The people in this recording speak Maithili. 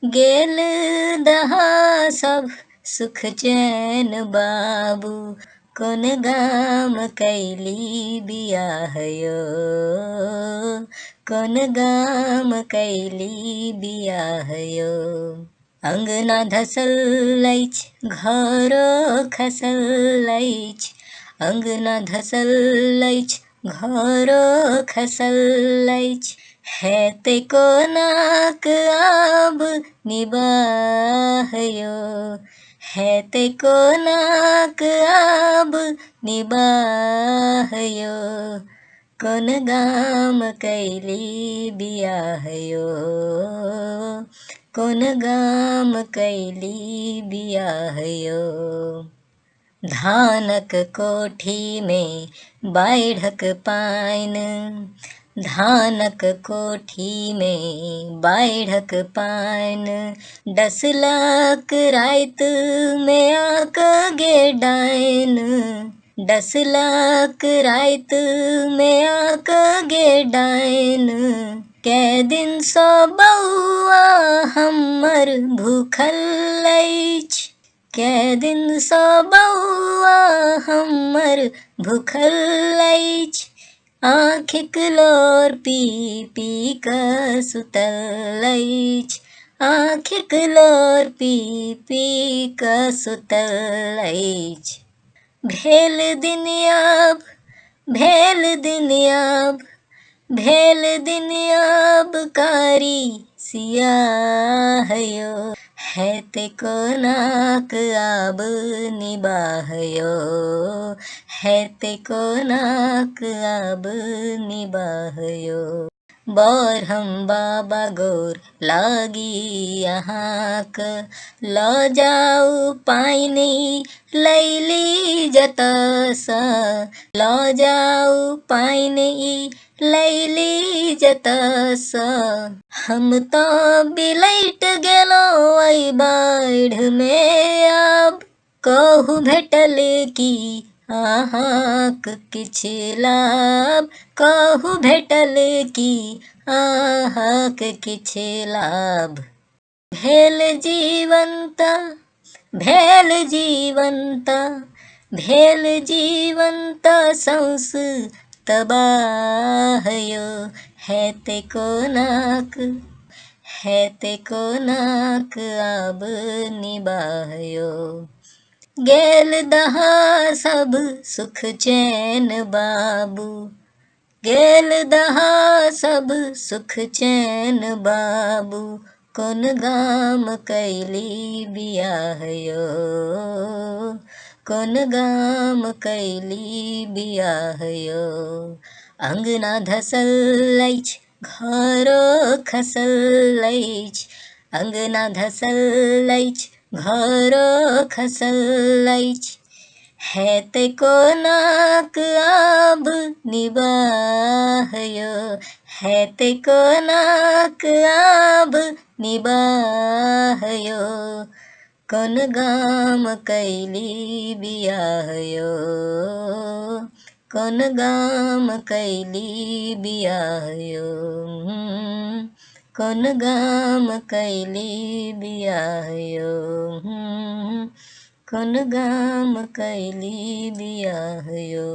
गेल दहा सब सुख चैन बाबू, कोन गाम कैली बियाह यो, कोन गाम कैली बियाह यो। अंगना धसल अछि घरो खसल अछि, अंगना धसल अछि घरो खसल अछि, हेतै कोनाक आब निबाह यो, हेतै कोनाक आब निबाह यो, कोन गाम कैली बियाह यो, कोन गाम कैली बियाह यो। धानक कोठी में बाढ़िक पानि, धानक कोठी में बाढ़िक पानि, डसलक राति में आक गे डाइन, डसलक राति में आक गे डाइन, कै दिन सँ बौआ हमर भूखल अछि, कै दिन सँ बौआ हमर भूखल अछि, आँखिक लोर पी पी कऽ सुतल अछि, आँखिक लोर पी पी कऽ सुतल अछि। भेल दिन आब, भेल दिन आब, भेल दिन आब कारी सियाह यो, हेतै कोनाक आब निबाह यो, हेतै कोनाक आब निबाह यो। बरहम बाबा गोर लागी अहाँक, लऽ जाउ पानि लैली जतऽसँ, लऽ जाउ पानि लैली जतऽसँ, हम तऽ बिलैट गेलहुँ एहि बाढ़ि में आब, कहू भेटल की अहाँक किछु लाभ, कहू भेटल की अहाँक किछु लाभ। भेल जीवंत, भेल जीवंत, भेल जीवंत सौंस तबाह यो, हेतै कोनाक, हेतै कोनाक आब निबाह यो। गेल दहा सब सुख चैन बाबू, गेल दहा सब सुख चैन बाबू, कोन गाम कैली बियाह यो, कोन गाम कैली बियाह यो। अंगना धसल अछि घरो खसल अछि, अंगना धसल अछि घरो खसल अछि, हेतै कोनाक आब निबाह यो, हेतै कोनाक आब निबाह यो, कोन गाम कैली बियाह यो, कोन गाम कैली बियाह यो, कोन गाम कैली बियाह यो, कोन गाम कैली बियाह यो।